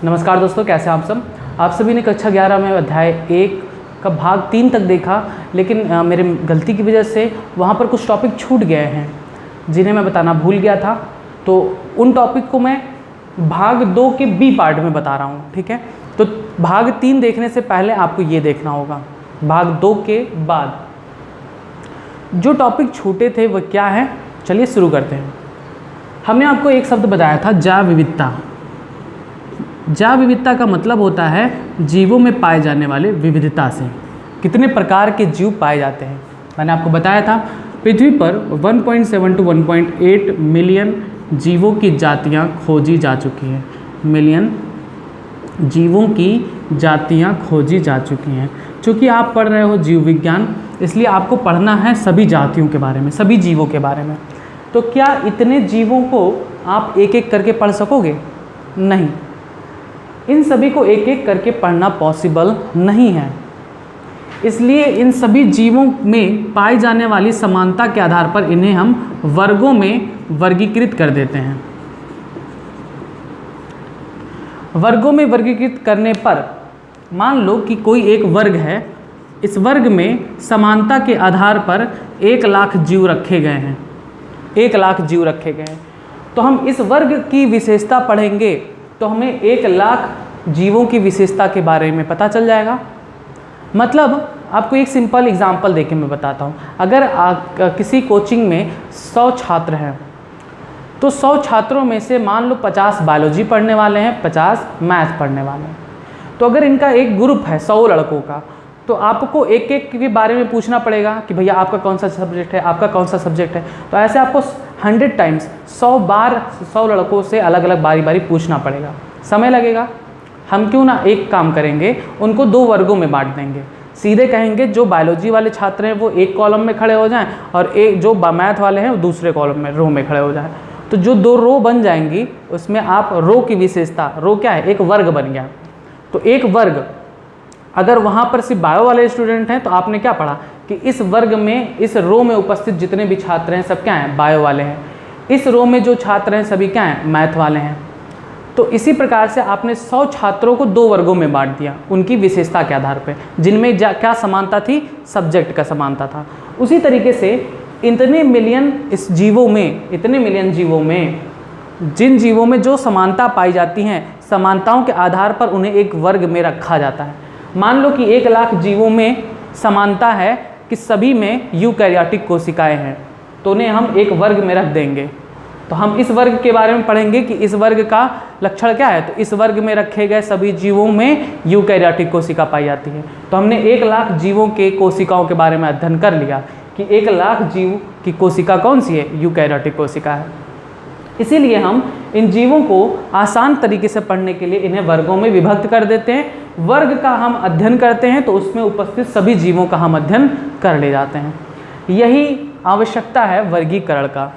नमस्कार दोस्तों, कैसे हैं आप सब। आप सभी ने कक्षा 11 में अध्याय 1 का भाग 3 तक देखा, लेकिन मेरे गलती की वजह से वहाँ पर कुछ टॉपिक छूट गए हैं जिन्हें मैं बताना भूल गया था। तो उन टॉपिक को मैं भाग 2 के बी पार्ट में बता रहा हूँ, ठीक है। तो भाग 3 देखने से पहले आपको ये देखना होगा। भाग 2 के बाद जो टॉपिक छूटे थे वह क्या है, चलिए शुरू करते हैं। हमने आपको एक शब्द बताया था, जैव विविधता। जैव विविधता का मतलब होता है जीवों में पाए जाने वाले विविधता से कितने प्रकार के जीव पाए जाते हैं। मैंने आपको बताया था पृथ्वी पर 1.7 to 1.8 मिलियन जीवों की जातियां खोजी जा चुकी हैं। मिलियन जीवों की जातियां खोजी जा चुकी हैं। चूँकि आप पढ़ रहे हो जीव विज्ञान, इसलिए आपको पढ़ना है सभी जातियों के बारे में, सभी जीवों के बारे में। तो क्या इतने जीवों को आप एक एक करके पढ़ सकोगे? नहीं, इन सभी को एक एक करके पढ़ना पॉसिबल नहीं है। इसलिए इन सभी जीवों में पाई जाने वाली समानता के आधार पर इन्हें हम वर्गों में वर्गीकृत कर देते हैं। वर्गों में वर्गीकृत करने पर मान लो कि कोई एक वर्ग है, इस वर्ग में समानता के आधार पर 1 लाख जीव रखे गए हैं। 1 लाख जीव रखे गए हैं। तो हम इस वर्ग की विशेषता पढ़ेंगे तो हमें 1 लाख जीवों की विशेषता के बारे में पता चल जाएगा। मतलब आपको एक सिंपल एग्जांपल देके मैं बताता हूँ। अगर किसी कोचिंग में 100 छात्र हैं, तो 100 छात्रों में से मान लो 50 बायोलॉजी पढ़ने वाले हैं, 50 मैथ पढ़ने वाले हैं। तो अगर इनका एक ग्रुप है 100 लड़कों का, तो आपको एक एक के बारे में पूछना पड़ेगा कि भैया आपका कौन सा सब्जेक्ट है, आपका कौन सा सब्जेक्ट है। तो ऐसे आपको 100 टाइम्स 100 बार 100 लड़कों से अलग अलग बारी बारी पूछना पड़ेगा, समय लगेगा। हम क्यों ना एक काम करेंगे, उनको 2 वर्गों में बांट देंगे। सीधे कहेंगे जो बायोलॉजी वाले छात्र हैं वो एक कॉलम में खड़े हो जाएं और एक जो मैथ वाले हैं वो दूसरे कॉलम में, रो में खड़े हो जाएं। तो जो 2 रो बन जाएंगी उसमें आप रो की विशेषता, रो क्या है, एक वर्ग बन गया। तो एक वर्ग, अगर वहाँ पर सिर्फ बायो वाले स्टूडेंट हैं तो आपने क्या पढ़ा कि इस वर्ग में, इस रो में उपस्थित जितने भी छात्र हैं सब क्या हैं, बायो वाले हैं। इस रो में जो छात्र हैं सभी क्या हैं, मैथ वाले हैं। तो इसी प्रकार से आपने 100 छात्रों को 2 वर्गों में बांट दिया उनकी विशेषता के आधार पर, जिनमें क्या समानता थी, सब्जेक्ट का समानता था। उसी तरीके से इतने मिलियन इस जीवों में, इतने मिलियन जीवों में जिन जीवों में जो समानता पाई जाती हैं, समानताओं के आधार पर उन्हें एक वर्ग में रखा जाता है। मान लो कि 1 लाख जीवों में समानता है कि सभी में यूकैरियोटिक कोशिकाएं हैं, तो उन्हें हम एक वर्ग में रख देंगे। तो हम इस वर्ग के बारे में पढ़ेंगे कि इस वर्ग का लक्षण क्या है। तो इस वर्ग में रखे गए सभी जीवों में यूकैरियोटिक कोशिका पाई जाती है। तो हमने 1 लाख जीवों के कोशिकाओं के बारे में अध्ययन कर लिया कि 1 लाख जीव की कोशिका कौन सी है, यूकैरियोटिक कोशिका है। इसीलिए हम इन जीवों को आसान तरीके से पढ़ने के लिए इन्हें वर्गों में विभक्त कर देते हैं। वर्ग का हम अध्ययन करते हैं तो उसमें उपस्थित सभी जीवों का हम अध्ययन कर ले जाते हैं। यही आवश्यकता है वर्गीकरण का।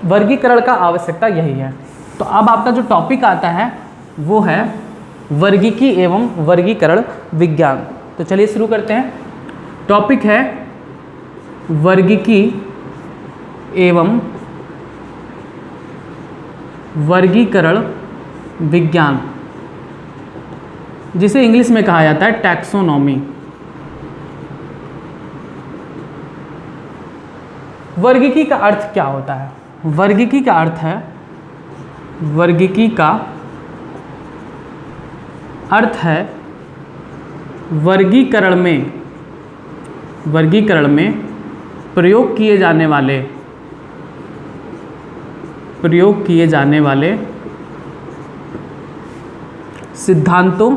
वर्गीकरण का आवश्यकता यही है। तो अब आपका जो टॉपिक आता है वो है वर्गीकी एवं वर्गीकरण विज्ञान। तो चलिए शुरू करते हैं। टॉपिक है वर्गीकी एवं वर्गीकरण विज्ञान, जिसे इंग्लिश में कहा जाता है टैक्सोनॉमी। वर्गीकी का अर्थ क्या होता है? वर्गीकी का अर्थ है, वर्गीकी का अर्थ है वर्गीकरण में प्रयोग किए जाने वाले सिद्धांतों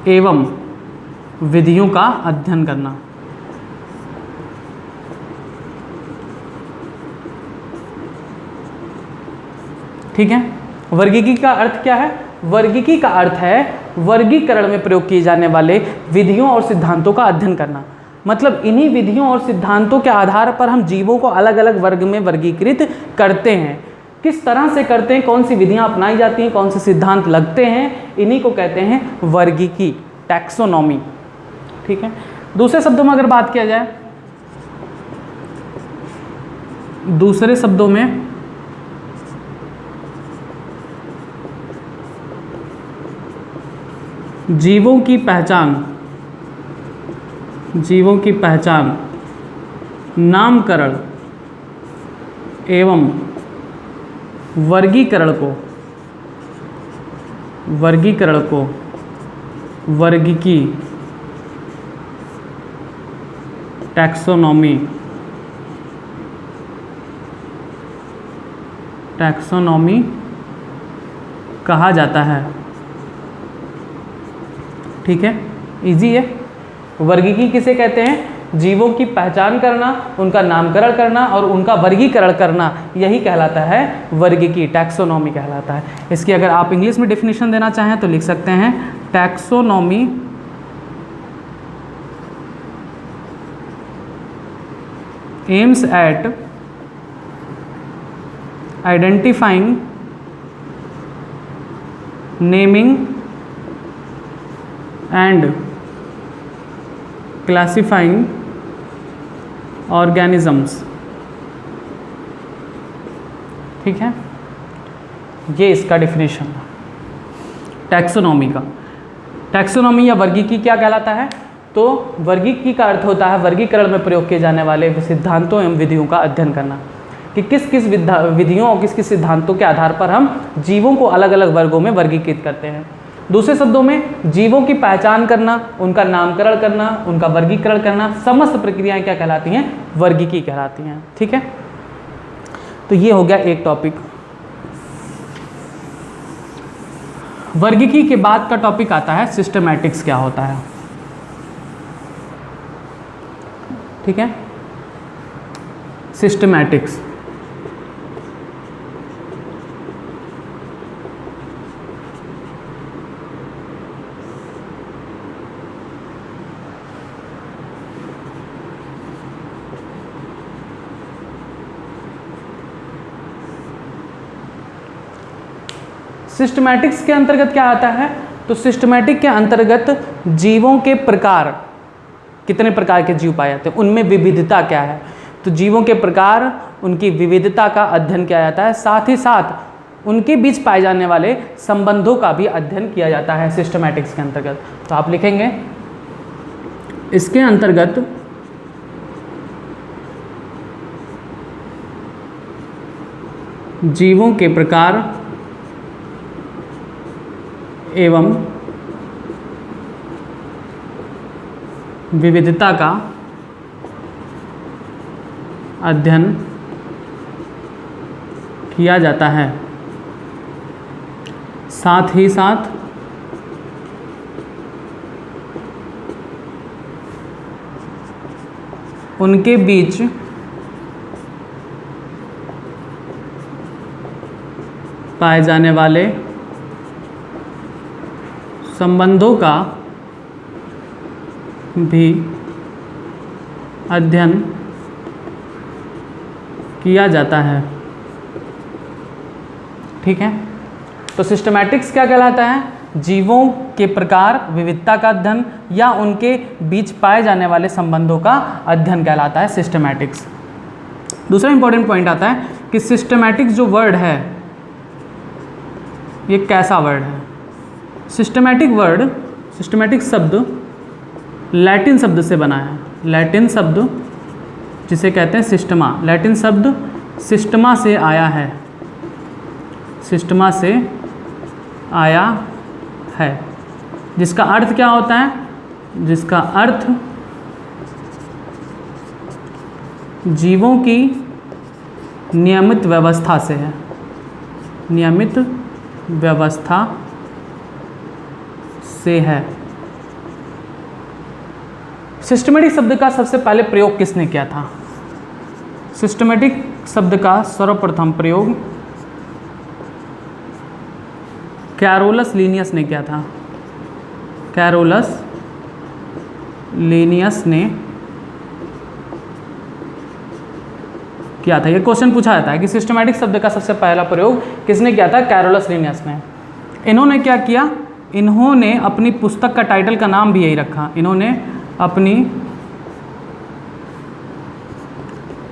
एवं विधियों का अध्ययन करना। ठीक है। वर्गीकी का अर्थ क्या है? वर्गीकी का अर्थ है वर्गीकरण में प्रयोग किए जाने वाले विधियों और सिद्धांतों का अध्ययन करना। मतलब इन्हीं विधियों और सिद्धांतों के आधार पर हम जीवों को अलग अलग वर्ग में वर्गीकृत करते हैं। किस तरह से करते हैं, कौन सी विधियां अपनाई जाती हैं, कौन से सिद्धांत लगते हैं, इन्हीं को कहते हैं वर्गीकी, टैक्सोनॉमी। ठीक है। दूसरे शब्दों में अगर बात किया जाए, दूसरे शब्दों में जीवों की पहचान, नामकरण एवं वर्गीकरण को वर्गीकी टैक्सोनॉमी कहा जाता है। ठीक है, इजी है। वर्गीकी किसे कहते हैं? जीवों की पहचान करना, उनका नामकरण करना और उनका वर्गीकरण करना, यही कहलाता है वर्गीकी, टैक्सोनॉमी कहलाता है। इसकी अगर आप इंग्लिश में डेफिनेशन देना चाहें तो लिख सकते हैं taxonomy aims at identifying, naming and classifying organisms. ठीक है, ये इसका डेफिनेशन है टैक्सोनॉमी का। टैक्सोनॉमी या वर्गीकी क्या कहलाता है? तो वर्गीकी का अर्थ होता है वर्गीकरण में प्रयोग किए जाने वाले सिद्धांतों एवं विधियों का अध्ययन करना, कि किस किस विधियों और किस किस सिद्धांतों के आधार पर हम जीवों को अलग अलग वर्गों में वर्गीकृत करते हैं। दूसरे शब्दों में, जीवों की पहचान करना, उनका नामकरण करना, उनका वर्गीकरण करना, समस्त प्रक्रियाएं क्या कहलाती हैं? वर्गीकी कहलाती हैं। ठीक है, तो ये हो गया एक टॉपिक। वर्गीकी के बाद का टॉपिक आता है सिस्टमैटिक्स क्या होता है। ठीक है, सिस्टमैटिक्स सिस्टमैटिक्स के अंतर्गत क्या आता है? तो सिस्टमैटिक के अंतर्गत जीवों के प्रकार, कितने प्रकार के जीव पाए जाते हैं, उनमें विविधता क्या है, तो जीवों के प्रकार, उनकी विविधता का अध्ययन किया जाता है। साथ ही साथ उनके बीच पाए जाने वाले संबंधों का भी अध्ययन किया जाता है सिस्टमैटिक्स के अंतर्गत। तो आप लिखेंगे इसके अंतर्गत जीवों के प्रकार एवं विविधता का अध्ययन किया जाता है। साथ ही साथ उनके बीच पाए जाने वाले संबंधों का भी अध्ययन किया जाता है। ठीक है, तो सिस्टमैटिक्स क्या कहलाता है? जीवों के प्रकार, विविधता का अध्ययन या उनके बीच पाए जाने वाले संबंधों का अध्ययन कहलाता है सिस्टमैटिक्स। दूसरा इंपॉर्टेंट पॉइंट आता है कि सिस्टमैटिक्स जो वर्ड है ये कैसा वर्ड है? सिस्टमैटिक शब्द लैटिन शब्द से बना है। लैटिन शब्द जिसे कहते हैं सिस्टमा, लैटिन शब्द सिस्टमा से आया है, सिस्टमा से आया है, जिसका अर्थ क्या होता है? जिसका अर्थ जीवों की नियमित व्यवस्था से है, नियमित व्यवस्था से है। सिस्टमैटिक शब्द का सबसे पहले प्रयोग किसने किया था? सिस्टमैटिक शब्द का सर्वप्रथम प्रयोग कैरोलस लीनियस ने किया था। कैरोलस लीनियस ने किया था। ये क्वेश्चन पूछा जाता है कि सिस्टमैटिक शब्द का सबसे पहला प्रयोग किसने किया था? कैरोलस लीनियस ने। इन्होंने क्या किया? इन्होंने अपनी पुस्तक का टाइटल का नाम भी यही रखा। इन्होंने अपनी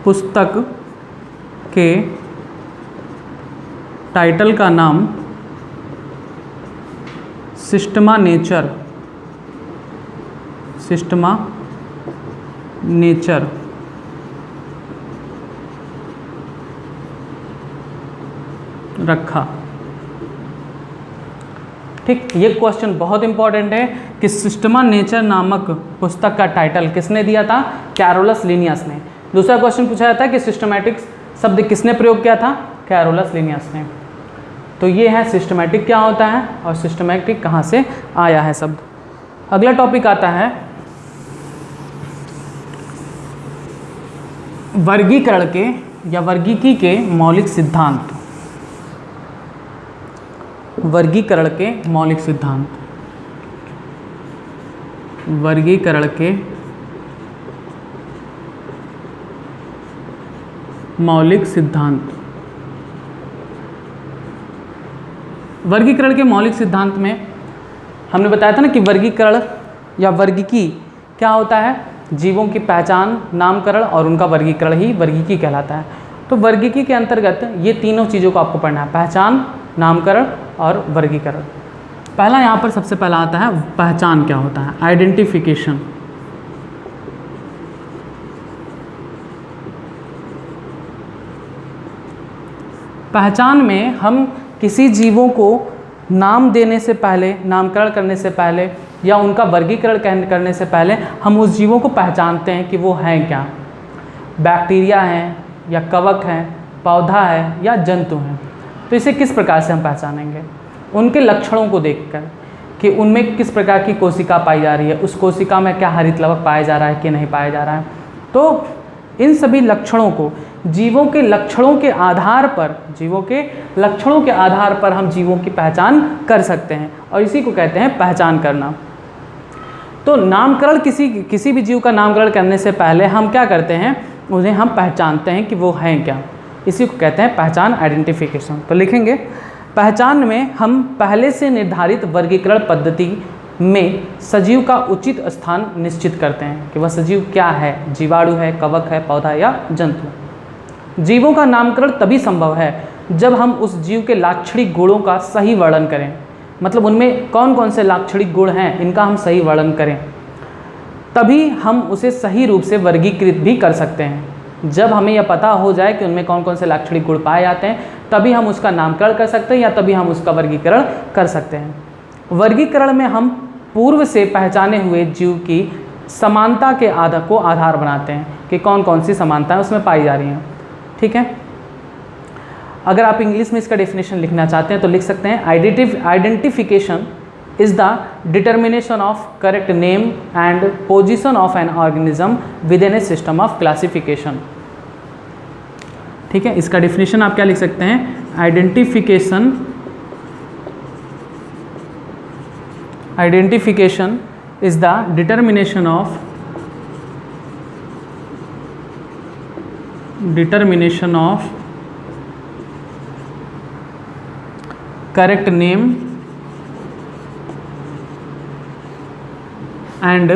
पुस्तक के टाइटल का नाम सिस्टमा नेचर सिस्टमा नेचर रखा। ठीक, ये क्वेश्चन बहुत इंपॉर्टेंट है कि सिस्टमा नेचर नामक पुस्तक का टाइटल किसने दिया था? कैरोलस लिनियस ने। दूसरा क्वेश्चन पूछा जाता है कि सिस्टमैटिक्स शब्द किसने प्रयोग किया था? कैरोलस लिनियस ने। तो ये है सिस्टमैटिक क्या होता है और सिस्टमैटिक कहाँ से आया है शब्द। अगला टॉपिक आता है वर्गीकरण के या वर्गीकी के मौलिक सिद्धांत। वर्गीकरण के मौलिक सिद्धांत। वर्गीकरण के मौलिक सिद्धांत। वर्गीकरण के मौलिक सिद्धांत में हमने बताया था ना कि वर्गीकरण या वर्गीकी क्या होता है? जीवों की पहचान, नामकरण और उनका वर्गीकरण ही वर्गीकी कहलाता है। तो वर्गीकी के अंतर्गत ये तीनों चीज़ों को आपको पढ़ना है, पहचान, नामकरण और वर्गीकरण। पहला यहाँ पर सबसे पहला आता है पहचान क्या होता है? आइडेंटिफिकेशन। पहचान में हम किसी जीवों को नाम देने से पहले, नामकरण करने से पहले या उनका वर्गीकरण करने से पहले हम उस जीवों को पहचानते हैं कि वो हैं क्या। बैक्टीरिया हैं या कवक हैं, पौधा है या जंतु हैं। तो इसे किस प्रकार से हम पहचानेंगे? उनके लक्षणों को देखकर कि उनमें किस प्रकार की कोशिका पाई जा रही है, उस कोशिका में क्या हरित लवक पाया जा रहा है कि नहीं पाया जा रहा है। तो इन सभी लक्षणों को जीवों के लक्षणों के आधार पर, जीवों के लक्षणों के आधार पर हम जीवों की पहचान कर सकते हैं और इसी को कहते हैं पहचान करना। तो नामकरण, किसी भी जीव का नामकरण करने से पहले हम क्या करते हैं? उन्हें हम पहचानते हैं कि वो हैं क्या। इसी को कहते हैं पहचान, आइडेंटिफिकेशन। तो लिखेंगे पहचान में हम पहले से निर्धारित वर्गीकरण पद्धति में सजीव का उचित स्थान निश्चित करते हैं कि वह सजीव क्या है, जीवाणु है, कवक है, पौधा या जंतु। जीवों का नामकरण तभी संभव है जब हम उस जीव के लाक्षणिक गुणों का सही वर्णन करें। मतलब उनमें कौन कौन से लाक्षणिक गुण हैं, इनका हम सही वर्णन करें, तभी हम उसे सही रूप से वर्गीकृत भी कर सकते हैं। जब हमें यह पता हो जाए कि उनमें कौन कौन से लाक्षणिक गुण पाए जाते हैं, तभी हम उसका नामकरण कर सकते हैं या तभी हम उसका वर्गीकरण कर सकते हैं। वर्गीकरण में हम पूर्व से पहचाने हुए जीव की समानता के आधार बनाते हैं कि कौन कौन सी समानताएं उसमें पाई जा रही हैं। ठीक है, अगर आप इंग्लिश में इसका डेफिनेशन लिखना चाहते हैं तो लिख सकते हैं identification is the determination of correct name and position of an organism with in A system of classification. ठीक है, इसका डेफिनेशन आप क्या लिख सकते हैं? Identification is the determination of correct name and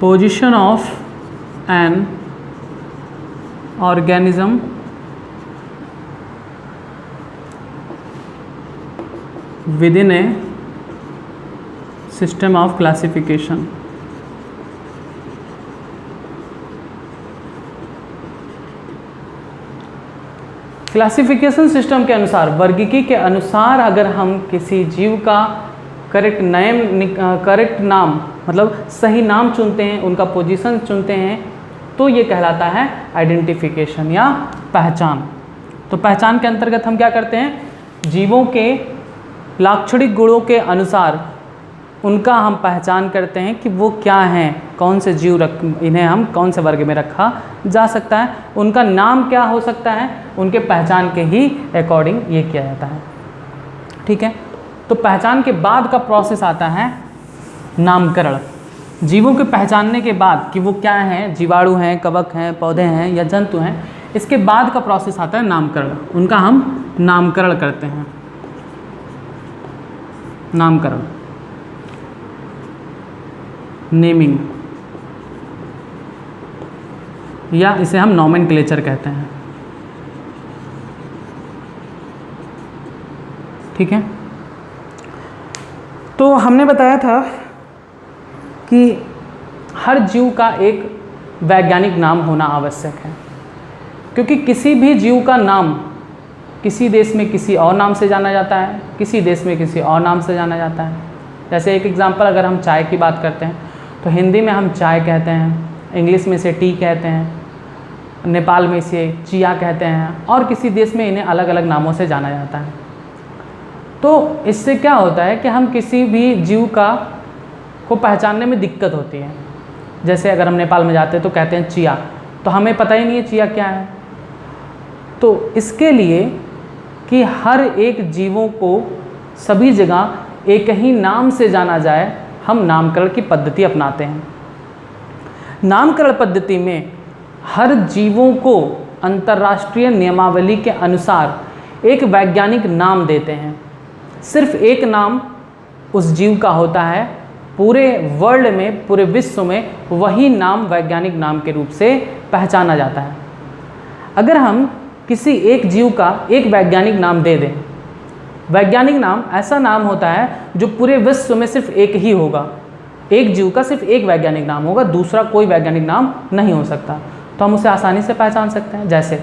position of an organism within a system of classification. Classification system के अनुसार, वर्गीकी के अनुसार अगर हम किसी जीव का करेक्ट नाम मतलब सही नाम चुनते हैं, उनका पोजीशन चुनते हैं, तो ये कहलाता है आइडेंटिफिकेशन या पहचान। तो पहचान के अंतर्गत हम क्या करते हैं? जीवों के लाक्षणिक गुणों के अनुसार उनका हम पहचान करते हैं कि वो क्या हैं, कौन से जीव इन्हें हम कौन से वर्ग में रखा जा सकता है, उनका नाम क्या हो सकता है, उनके पहचान के ही अकॉर्डिंग ये किया जाता है। ठीक है, तो पहचान के बाद का प्रोसेस आता है नामकरण। जीवों के पहचानने के बाद कि वो क्या हैं, जीवाणु हैं, कवक हैं, पौधे हैं या जंतु हैं, इसके बाद का प्रोसेस आता है नामकरण। उनका हम नामकरण करते हैं, नामकरण, नेमिंग, या इसे हम नॉमेनक्लेचर कहते हैं। ठीक है, तो हमने बताया था कि हर जीव का एक वैज्ञानिक नाम होना आवश्यक है, क्योंकि किसी भी जीव का नाम किसी देश में किसी और नाम से जाना जाता है, किसी देश में किसी और नाम से जाना जाता है। जैसे एक एग्जांपल अगर हम चाय की बात करते हैं तो हिंदी में हम चाय कहते हैं, इंग्लिश में इसे टी कहते हैं, नेपाल में इसे चिया कहते हैं, और किसी देश में इन्हें अलग अलग नामों से जाना जाता है। तो इससे क्या होता है कि हम किसी भी जीव को पहचानने में दिक्कत होती है। जैसे अगर हम नेपाल में जाते हैं तो कहते हैं चिया, तो हमें पता ही नहीं है चिया क्या है। तो इसके लिए कि हर एक जीवों को सभी जगह एक ही नाम से जाना जाए, हम नामकरण की पद्धति अपनाते हैं। नामकरण पद्धति में हर जीवों को अंतर्राष्ट्रीय नियमावली के अनुसार एक वैज्ञानिक नाम देते हैं। सिर्फ एक नाम उस जीव का होता है, पूरे वर्ल्ड में, पूरे विश्व में वही नाम वैज्ञानिक नाम के रूप से पहचाना जाता है। अगर हम किसी एक जीव का एक वैज्ञानिक नाम दे दें, वैज्ञानिक नाम ऐसा नाम होता है जो पूरे विश्व में सिर्फ एक ही होगा, एक जीव का सिर्फ एक वैज्ञानिक नाम होगा, दूसरा कोई वैज्ञानिक नाम नहीं हो सकता, तो हम उसे आसानी से पहचान सकते हैं। जैसे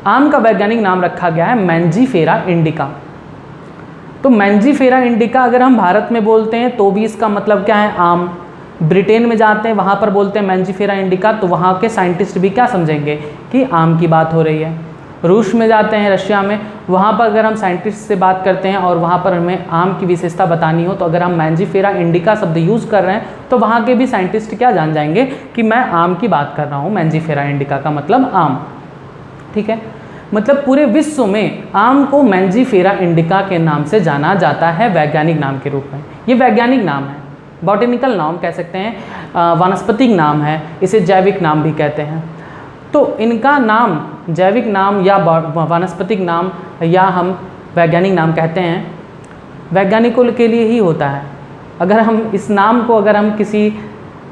आम का वैज्ञानिक नाम रखा गया है मैंजीफेरा इंडिका। तो मैंजीफेरा इंडिका अगर हम भारत में बोलते हैं तो भी इसका मतलब क्या है, आम। ब्रिटेन में जाते हैं, वहाँ पर बोलते हैं मैंजीफेरा इंडिका, तो वहाँ के साइंटिस्ट भी क्या समझेंगे कि आम की बात हो रही है। रूस में जाते हैं, रशिया में, वहाँ पर अगर हम साइंटिस्ट से बात करते हैं और वहाँ पर हमें आम की विशेषता बतानी हो, तो अगर हम मैंजीफेरा इंडिका शब्द यूज़ कर रहे हैं तो वहाँ के भी साइंटिस्ट क्या जान जाएंगे कि मैं आम की बात कर रहा हूँ, मैंजीफेरा इंडिका का मतलब आम। ठीक है, मतलब पूरे विश्व में आम को मैंजीफेरा इंडिका के नाम से जाना जाता है वैज्ञानिक नाम के रूप में। ये वैज्ञानिक नाम है, बॉटेनिकल नाम कह सकते हैं, वानस्पतिक नाम है, इसे जैविक नाम भी कहते हैं। तो इनका नाम जैविक नाम या वानस्पतिक नाम या हम वैज्ञानिक नाम कहते हैं, वैज्ञानिकों के लिए ही होता है। अगर हम इस नाम को अगर हम किसी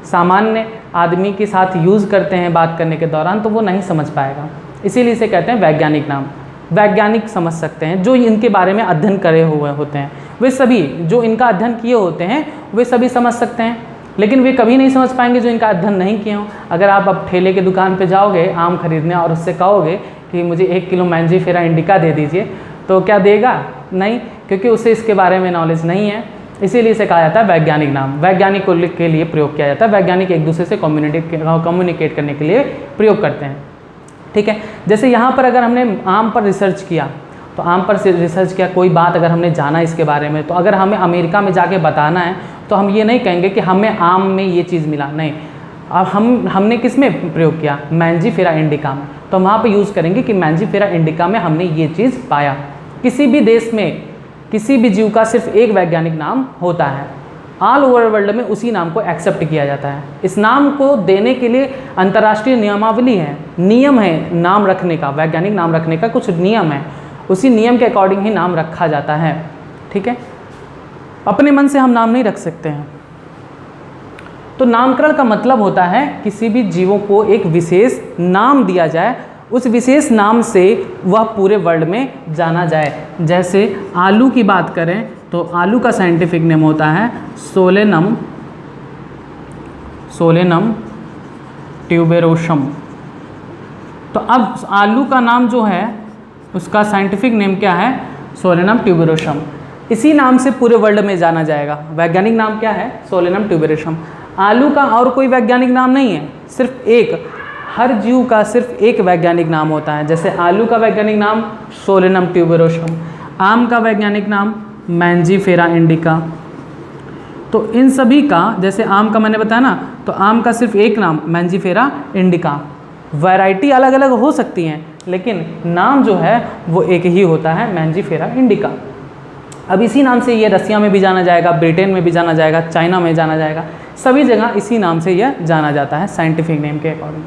सामान्य आदमी के साथ यूज़ करते हैं बात करने के दौरान, तो वो नहीं समझ पाएगा, इसीलिए इसे कहते हैं वैज्ञानिक नाम। वैज्ञानिक समझ सकते हैं, जो इनके बारे में अध्ययन करे हुए होते हैं, वे सभी जो इनका अध्ययन किए होते हैं वे सभी समझ सकते हैं, लेकिन वे कभी नहीं समझ पाएंगे जो इनका अध्ययन नहीं किए हों। अगर आप अब ठेले की दुकान पे जाओगे आम खरीदने और उससे कहोगे कि मुझे 1 किलो मैंजीफेरा इंडिका दे दीजिए, तो क्या देगा? नहीं, क्योंकि उसे इसके बारे में नॉलेज नहीं है। इसीलिए इसे कहा जाता है वैज्ञानिक नाम। वैज्ञानिक के लिए प्रयोग किया जाता है, वैज्ञानिक एक दूसरे से कम्युनिकेट करने के लिए प्रयोग करते हैं। ठीक है, जैसे यहाँ पर अगर हमने आम पर रिसर्च किया, तो आम पर रिसर्च किया, कोई बात अगर हमने जाना इसके बारे में, तो अगर हमें अमेरिका में जाके बताना है तो हम ये नहीं कहेंगे कि हमें आम में ये चीज़ मिला, नहीं। अब हमने किस में प्रयोग किया? मैंजीफेरा इंडिका में, तो हम वहाँ पे यूज़ करेंगे कि मैंजीफेरा इंडिका में हमने ये चीज़ पाया। किसी भी देश में किसी भी जीव का सिर्फ एक वैज्ञानिक नाम होता है, ऑल ओवर वर्ल्ड में उसी नाम को एक्सेप्ट किया जाता है। इस नाम को देने के लिए अंतर्राष्ट्रीय नियमावली है, नियम है नाम रखने का, वैज्ञानिक नाम रखने का कुछ नियम है, उसी नियम के अकॉर्डिंग ही नाम रखा जाता है। ठीक है, अपने मन से हम नाम नहीं रख सकते हैं। तो नामकरण का मतलब होता है किसी भी जीवों को एक विशेष नाम दिया जाए, उस विशेष नाम से वह पूरे वर्ल्ड में जाना जाए। जैसे आलू की बात करें तो आलू का साइंटिफिक नेम होता है सोलेनम ट्यूबेरोसम। तो अब आलू का नाम जो है उसका साइंटिफिक नेम क्या है? Solanum tuberosum. इसी नाम से पूरे वर्ल्ड में जाना जाएगा। वैज्ञानिक नाम क्या है? Solanum tuberosum. आलू का और कोई वैज्ञानिक नाम नहीं है, सिर्फ एक, हर जीव का सिर्फ एक वैज्ञानिक नाम होता है। जैसे आलू का वैज्ञानिक नाम सोलेनम ट्यूबेरोसम, आम का वैज्ञानिक नाम मैंजीफेरा इंडिका। तो इन सभी का, जैसे आम का मैंने बताया ना, तो आम का सिर्फ एक नाम मैंजीफेरा इंडिका। वैरायटी अलग अलग हो सकती हैं, लेकिन नाम जो है वो एक ही होता है, मैंजीफेरा इंडिका। अब इसी नाम से ये रसिया में भी जाना जाएगा, ब्रिटेन में भी जाना जाएगा, चाइना में जाना जाएगा, सभी जगह इसी नाम से यह जाना जाता है साइंटिफिक नेम के अकॉर्डिंग।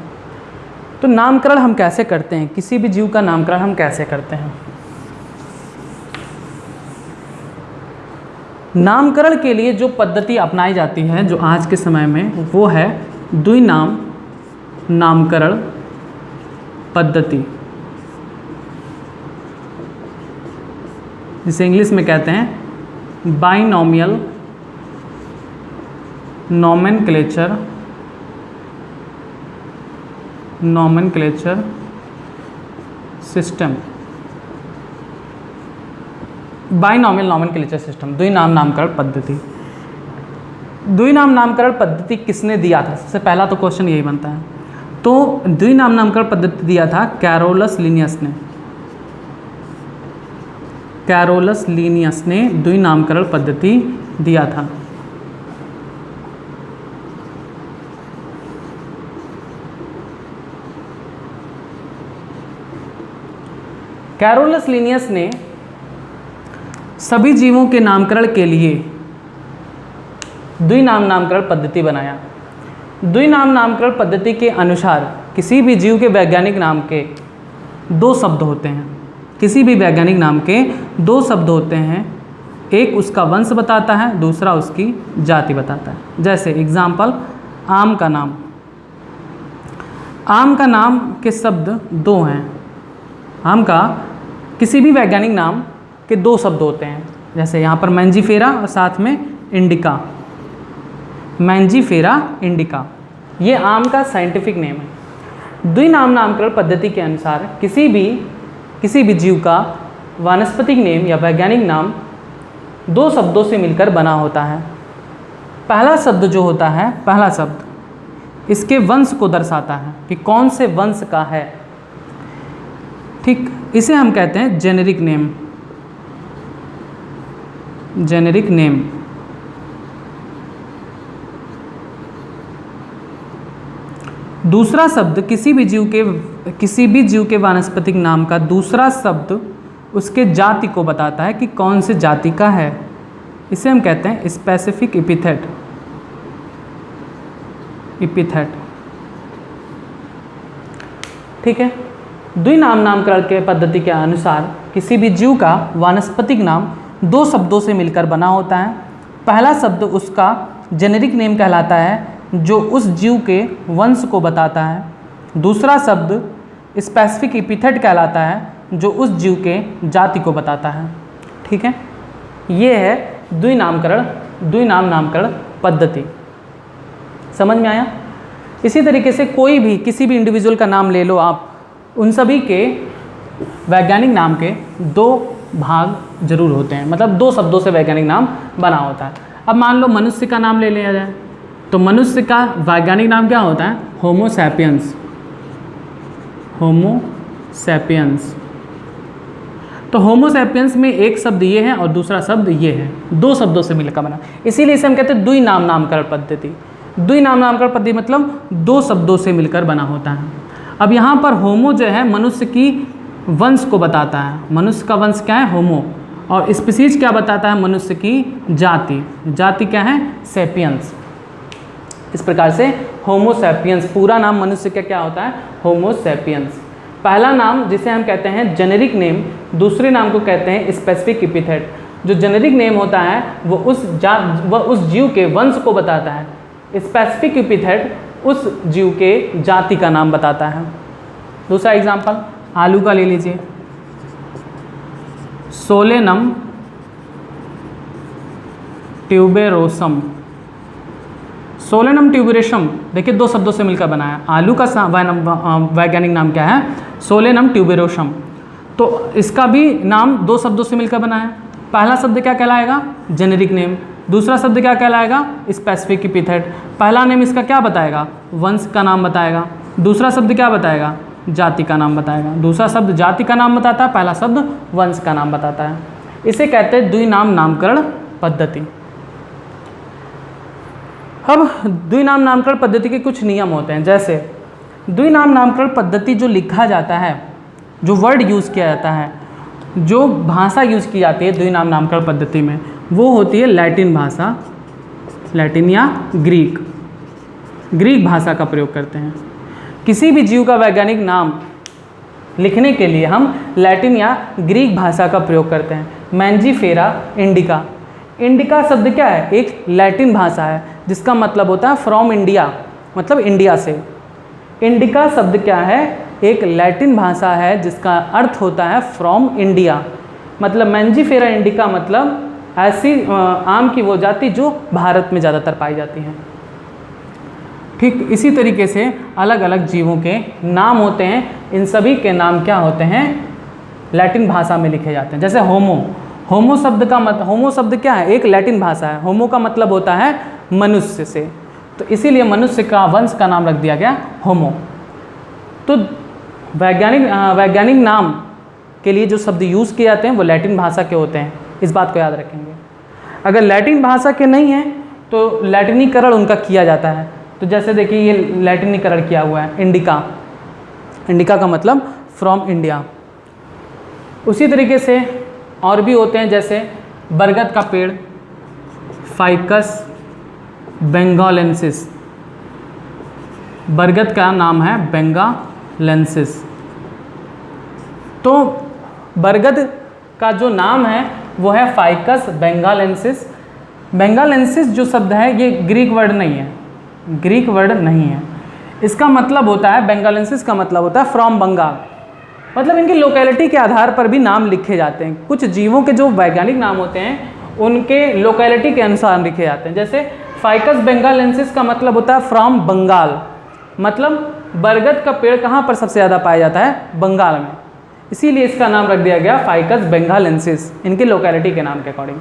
तो नामकरण हम कैसे करते हैं? किसी भी जीव का नामकरण हम कैसे करते हैं? नामकरण के लिए जो पद्धति अपनाई जाती है जो आज के समय में, वो है द्विनाम नामकरण पद्धति, जिसे इंग्लिश में कहते हैं binomial nomenclature system, binomial nomenclature system, द्विनाम नामकरण पद्धति। द्विनाम नामकरण पद्धति किसने दिया था? सबसे पहला तो क्वेश्चन यही बनता है। तो द्विनाम नामकरण पद्धति दिया था कैरोलस लीनियस ने। कैरोलस लीनियस ने द्विनामकरण पद्धति दिया था। कैरोलस लीनियस ने सभी जीवों के नामकरण के लिए द्विनाम नामकरण पद्धति बनाया। द्विनाम नामकरण पद्धति के अनुसार किसी भी जीव के वैज्ञानिक नाम के दो शब्द होते हैं। किसी भी वैज्ञानिक नाम के दो शब्द होते हैं, एक उसका वंश बताता है, दूसरा उसकी जाति बताता है। जैसे एग्जाम्पल, आम का नाम। आम का नाम के शब्द दो हैं। आम का किसी भी वैज्ञानिक नाम के दो शब्द होते हैं। जैसे यहाँ पर मैंजीफेरा और साथ में इंडिका, मैंजीफेरा इंडिका, ये आम का साइंटिफिक नेम है। द्विनाम नामकरण पद्धति के अनुसार किसी भी जीव का वानस्पतिक नेम या वैज्ञानिक नाम दो शब्दों से मिलकर बना होता है। पहला शब्द जो होता है, पहला शब्द इसके वंश को दर्शाता है कि कौन से वंश का है। ठीक, इसे हम कहते हैं जेनेरिक नेम। Generic name. दूसरा शब्द किसी भी जीव के वानस्पतिक नाम का दूसरा शब्द उसके जाति को बताता है कि कौन से जाति का है। इसे हम कहते हैं स्पेसिफिक एपिथेट। ठीक है। द्विनाम नामकरण के पद्धति के अनुसार किसी भी जीव का वानस्पतिक नाम दो शब्दों से मिलकर बना होता है। पहला शब्द उसका जेनेरिक नेम कहलाता है जो उस जीव के वंश को बताता है। दूसरा शब्द स्पेसिफिक एपिथेट कहलाता है जो उस जीव के जाति को बताता है। ठीक है, ये है द्विनाम नामकरण पद्धति। समझ में आया? इसी तरीके से कोई भी किसी भी इंडिविजुअल का नाम ले लो आप, उन सभी के वैज्ञानिक नाम के दो भाग जरूर होते हैं, मतलब दो शब्दों से वैज्ञानिक नाम बना होता है। अब मान लो मनुष्य का नाम ले लिया जाए, तो मनुष्य का वैज्ञानिक नाम क्या होता है? Homo sapiens. Homo sapiens. तो होमो सैपियंस में एक शब्द ये है और दूसरा शब्द ये है, दो शब्दों से मिलकर बना, इसीलिए इसे हम कहते हैं द्विनाम नामकरण पद्धति। द्विनाम नामकरण पद्धति मतलब दो शब्दों से मिलकर बना होता है। अब यहाँ पर होमो जो है मनुष्य की वंश को बताता है। मनुष्य का वंश क्या है? होमो। और स्पीशीज क्या बताता है? मनुष्य की जाति। जाति क्या है? सैपियंस। इस प्रकार से होमो सैपियंस, पूरा नाम मनुष्य का क्या होता है? Homo sapiens. पहला नाम जिसे हम कहते हैं जेनेरिक नेम, दूसरे नाम को कहते हैं स्पेसिफिक एपिथेट। जो जेनेरिक नेम होता है वो उस जीव के वंश को बताता है। स्पेसिफिक एपिथेट उस जीव के जाति का नाम बताता है। दूसरा एग्जाम्पल आलू का ले लीजिए। Solanum tuberosum. सोलेनम ट्यूबेरोसम देखिए दो शब्दों से मिलकर बना है। आलू का वैज्ञानिक नाम क्या है? Solanum tuberosum. तो इसका भी नाम दो शब्दों से मिलकर बना है। पहला शब्द क्या कहलाएगा? Generic name. दूसरा शब्द क्या कहलाएगा? Specific epithet. पहला नेम इसका क्या बताएगा? वंश का नाम बताएगा। दूसरा शब्द क्या बताएगा? जाति का नाम बताएगा। दूसरा शब्द जाति का नाम बताता है, पहला शब्द वंश का नाम बताता है। इसे कहते हैं द्विनाम नामकरण पद्धति। अब द्विनाम नामकरण पद्धति के कुछ नियम होते हैं। जैसे द्विनाम नामकरण पद्धति जो लिखा जाता है, जो वर्ड यूज़ किया जाता है, जो भाषा यूज़ की जाती है द्विनाम नामकरण पद्धति में, वो होती है लैटिन भाषा, लैटिन या ग्रीक भाषा का प्रयोग करते हैं। किसी भी जीव का वैज्ञानिक नाम लिखने के लिए हम लैटिन या ग्रीक भाषा का प्रयोग करते हैं। Mangifera indica. इंडिका शब्द क्या है? एक लैटिन भाषा है जिसका मतलब होता है फ्रॉम इंडिया, मतलब इंडिया से। इंडिका शब्द क्या है? एक लैटिन भाषा है जिसका अर्थ होता है फ्रॉम इंडिया। मतलब मैंजीफेरा इंडिका मतलब ऐसी आम की वो जाति जो भारत में ज़्यादातर पाई जाती हैं। ठीक इसी तरीके से अलग अलग जीवों के नाम होते हैं, इन सभी के नाम क्या होते हैं, लैटिन भाषा में लिखे जाते हैं। जैसे होमो शब्द क्या है, एक लैटिन भाषा है। होमो का मतलब होता है मनुष्य से, तो इसीलिए मनुष्य का वंश का नाम रख दिया गया होमो। तो वैज्ञानिक नाम के लिए जो शब्द यूज़ किए जाते हैं वो लैटिन भाषा के होते हैं, इस बात को याद रखेंगे। अगर लैटिन भाषा के नहीं हैं तो लैटिनीकरण उनका किया जाता है। तो जैसे देखिए ये लैटिनीकरण किया हुआ है, इंडिका का मतलब फ्रॉम इंडिया। उसी तरीके से और भी होते हैं, जैसे बरगद का पेड़ फाइकस बेंगालेंसिस, बरगद का नाम है बेंगालेंसिस। तो बरगद का जो नाम है वो है फाइकस बेंगालेंसिस। बेंगालेंसिस जो शब्द है ये ग्रीक वर्ड नहीं है, इसका मतलब होता है, बेंगालेंसिस का मतलब होता है फ्रॉम बंगाल। मतलब इनकी लोकेलिटी के आधार पर भी नाम लिखे जाते हैं। कुछ जीवों के जो वैज्ञानिक नाम होते हैं उनके लोकेलिटी के अनुसार लिखे जाते हैं। जैसे फाइकस बेंगालेंसिस का मतलब होता है फ्रॉम बंगाल, मतलब बरगद का पेड़ कहाँ पर सबसे ज़्यादा पाया जाता है, बंगाल में, इसीलिए इसका नाम रख दिया गया फाइकस बेंगालेंसिस, इनके लोकेलिटी के नाम के अकॉर्डिंग।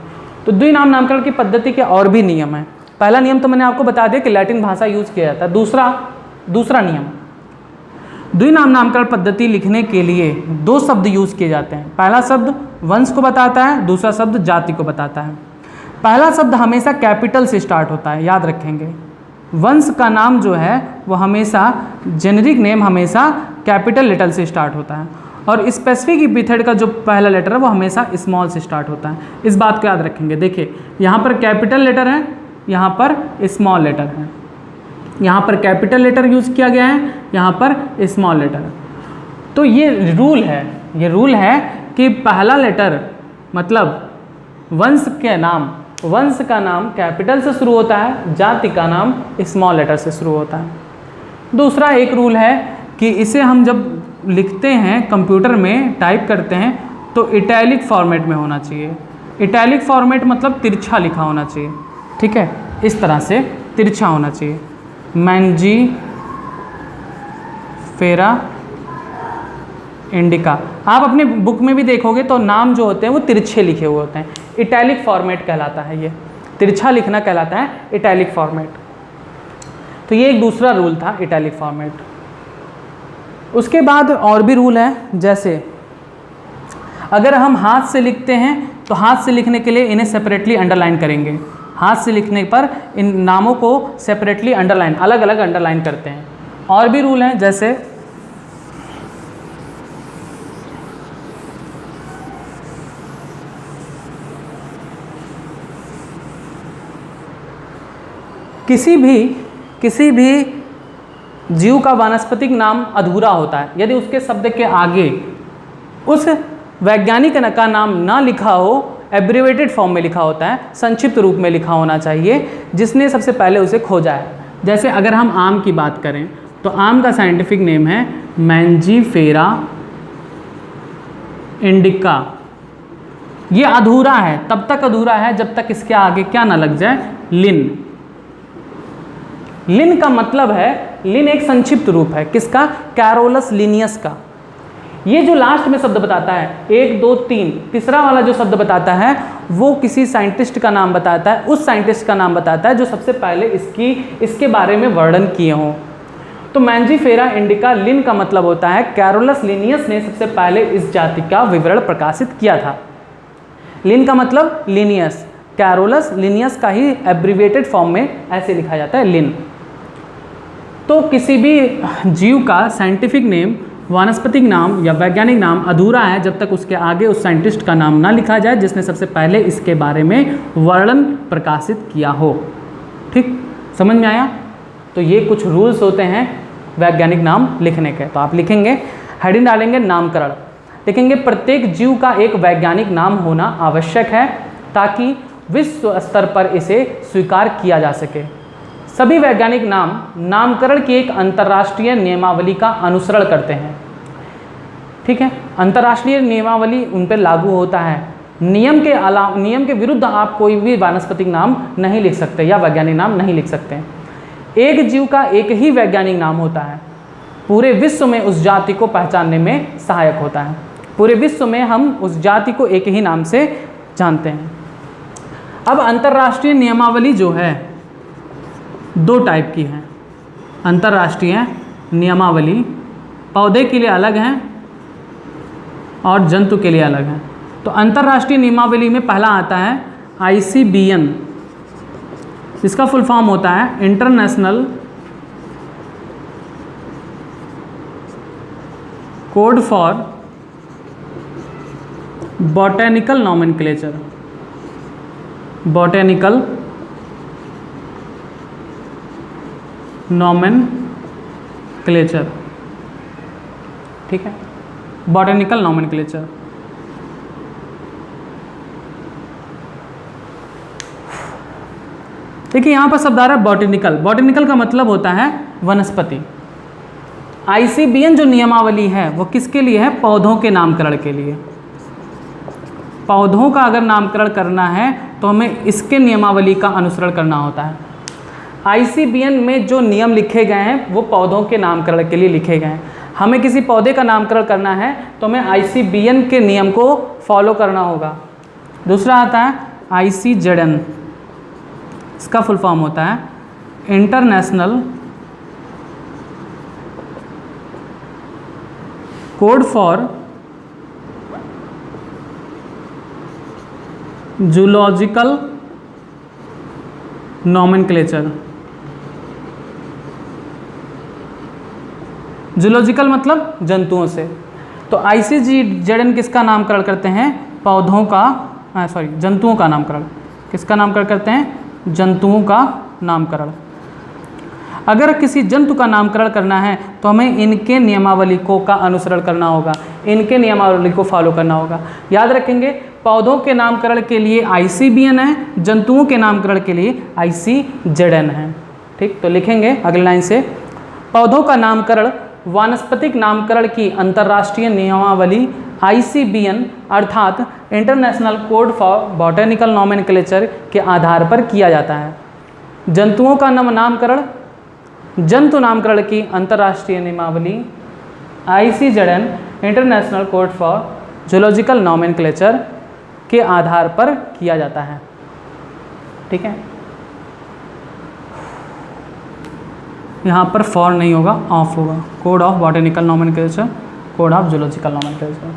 तो द्विनाम नामकरण की पद्धति के और भी नियम हैं। पहला नियम तो मैंने आपको बता दिया कि लैटिन भाषा यूज़ किया जाता है। दूसरा नियम, द्विनाम नामकरण पद्धति लिखने के लिए दो शब्द यूज़ किए जाते हैं। पहला शब्द वंश को बताता है, दूसरा शब्द जाति को बताता है। पहला शब्द हमेशा कैपिटल से स्टार्ट होता है, याद रखेंगे। वंश का नाम जो है वो हमेशा, जेनेरिक नेम हमेशा कैपिटल लेटर से स्टार्ट होता है, और स्पेसिफिक एपिथेट का जो पहला लेटर है वो हमेशा स्मॉल से स्टार्ट होता है। इस बात को याद रखेंगे। देखिए यहाँ पर कैपिटल लेटर है, यहाँ पर स्मॉल लेटर है, यहाँ पर कैपिटल लेटर यूज़ किया गया है, यहाँ पर स्मॉल लेटर। तो ये रूल है कि पहला लेटर मतलब वंश का नाम कैपिटल से शुरू होता है, जाति का नाम स्मॉल लेटर से शुरू होता है। दूसरा एक रूल है कि इसे हम जब लिखते हैं कंप्यूटर में टाइप करते हैं तो इटैलिक फॉर्मेट में होना चाहिए। इटैलिक फॉर्मेट मतलब तिरछा लिखा होना चाहिए, ठीक है, इस तरह से तिरछा होना चाहिए। मैंजी फेरा इंडिका, आप अपनी बुक में भी देखोगे तो नाम जो होते हैं वो तिरछे लिखे हुए होते हैं। इटैलिक फॉर्मेट कहलाता है, ये तिरछा लिखना कहलाता है इटैलिक फॉर्मेट। तो ये एक दूसरा रूल था, इटैलिक फॉर्मेट। उसके बाद और भी रूल है, जैसे अगर हम हाथ से लिखते हैं तो हाथ से लिखने के लिए इन्हें सेपरेटली अंडरलाइन करेंगे। हाथ से लिखने पर इन नामों को सेपरेटली अंडरलाइन, अलग अलग अंडरलाइन करते हैं। और भी रूल हैं, जैसे किसी भी जीव का वानस्पतिक नाम अधूरा होता है यदि उसके शब्द के आगे उस वैज्ञानिक का नाम ना लिखा हो, एब्रिवेटेड फॉर्म में लिखा होता है, संक्षिप्त रूप में लिखा होना चाहिए, जिसने सबसे पहले उसे खोजा है। जैसे अगर हम आम की बात करें तो आम का साइंटिफिक नेम है मैंजीफेरा इंडिका। ये अधूरा है, तब तक अधूरा है जब तक इसके आगे क्या ना लग जाए, लिन का मतलब है, लिन एक संक्षिप्त रूप है किसका, कैरोलस लिनियस का। ये जो लास्ट में शब्द बताता है 1 2 3, तीसरा वाला जो शब्द बताता है वो किसी साइंटिस्ट का नाम बताता है, उस साइंटिस्ट का नाम बताता है जो सबसे पहले इसके बारे में वर्णन किए हों। तो मैंजीफेरा इंडिका, लिन का मतलब होता है कैरोलस लिनियस ने सबसे पहले इस जाति का विवरण प्रकाशित किया था। लिन का मतलब लिनियस, कैरोलस लिनियस का ही एब्रिविएटेड फॉर्म में ऐसे लिखा जाता है, लिन। तो किसी भी जीव का साइंटिफिक नेम, वानस्पतिक नाम या वैज्ञानिक नाम अधूरा है जब तक उसके आगे उस साइंटिस्ट का नाम ना लिखा जाए जिसने सबसे पहले इसके बारे में वर्णन प्रकाशित किया हो। ठीक, समझ में आया? तो ये कुछ रूल्स होते हैं वैज्ञानिक नाम लिखने के। तो आप लिखेंगे, हेडिंग डालेंगे नामकरण, लिखेंगे प्रत्येक जीव का एक वैज्ञानिक नाम होना आवश्यक है ताकि विश्व स्तर पर इसे स्वीकार किया जा सके। सभी वैज्ञानिक नाम नामकरण की एक अंतर्राष्ट्रीय नियमावली का अनुसरण करते हैं। ठीक है, अंतर्राष्ट्रीय नियमावली उन पर लागू होता है। नियम के विरुद्ध आप कोई भी वानस्पतिक नाम नहीं लिख सकते या वैज्ञानिक नाम नहीं लिख सकते। एक जीव का एक ही वैज्ञानिक नाम होता है, पूरे विश्व में उस जाति को पहचानने में सहायक होता है। पूरे विश्व में हम उस जाति को एक ही नाम से जानते हैं। अब अंतर्राष्ट्रीय नियमावली जो है 2 टाइप की है। अंतर्राष्ट्रीय नियमावली पौधे के लिए अलग है और जंतु के लिए अलग है। तो अंतर्राष्ट्रीय नियमावली में पहला आता है ICBN, इसका फुल फॉर्म होता है international code for botanical nomenclature. Botanical nomenclature, ठीक है, बॉटेनिकल नॉमेनक्लेचर। देखिए यहाँ पर शब्द आ रहा है बॉटेनिकल। बॉटेनिकल का मतलब होता है वनस्पति। ICBN जो नियमावली है वो किसके लिए है? पौधों के नामकरण के लिए। पौधों का अगर नामकरण करना है तो हमें इसके नियमावली का अनुसरण करना होता है। ICBN में जो नियम लिखे गए हैं वो पौधों के नामकरण के लिए लिखे गए हैं। हमें किसी पौधे का नामकरण करना है तो हमें ICBN के नियम को फॉलो करना होगा। दूसरा आता है ICZN, इसका फुल फॉर्म होता है international code for zoological nomenclature. Zoological मतलब जंतुओं से। तो ICZN किसका नामकरण करते हैं? पौधों का, जंतुओं का नामकरण। किसका नामकरण करते हैं? जंतुओं का नामकरण। अगर किसी जंतु का नामकरण करना है तो हमें इनके नियमावली को का अनुसरण करना होगा, इनके नियमावली को फॉलो करना होगा। याद रखेंगे, पौधों के नामकरण के लिए ICBN है, जंतुओं के नामकरण के लिए ICZN है। ठीक, तो लिखेंगे अगली लाइन से, पौधों का नामकरण वानस्पतिक नामकरण की अंतर्राष्ट्रीय नियमावली ICBN अर्थात international code for botanical nomenclature के आधार पर किया जाता है। जंतुओं का नामकरण जंतु नामकरण की अंतर्राष्ट्रीय नियमावली ICZN international code for zoological nomenclature के आधार पर किया जाता है। ठीक है, यहाँ पर फॉर नहीं होगा, ऑफ होगा। Code of botanical nomenclature, code of zoological nomenclature.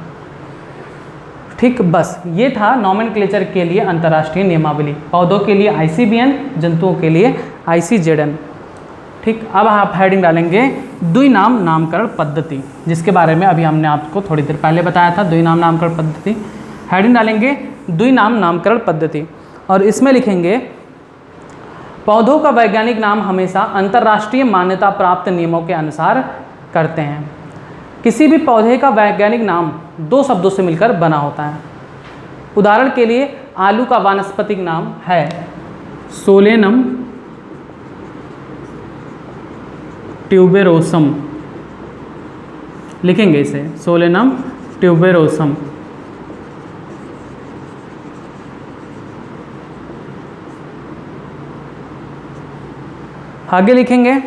ठीक, बस ये था नॉमेनक्लेचर के लिए अंतर्राष्ट्रीय नियमावली। पौधों के लिए ICBN, जंतुओं के लिए ICZN। ठीक, अब आप हेडिंग डालेंगे द्विनाम नामकरण पद्धति, जिसके बारे में अभी हमने आपको थोड़ी देर पहले बताया था। द्विनाम नामकरण पद्धति, हेडिंग डालेंगे द्विनाम नामकरण पद्धति और इसमें लिखेंगे पौधों का वैज्ञानिक नाम हमेशा अंतर्राष्ट्रीय मान्यता प्राप्त नियमों के अनुसार करते हैं। किसी भी पौधे का वैज्ञानिक नाम 2 शब्दों से मिलकर बना होता है। उदाहरण के लिए आलू का वानस्पतिक नाम है सोलेनम ट्यूबेरोसम, लिखेंगे इसे सोलेनम ट्यूबेरोसम। आगे लिखेंगे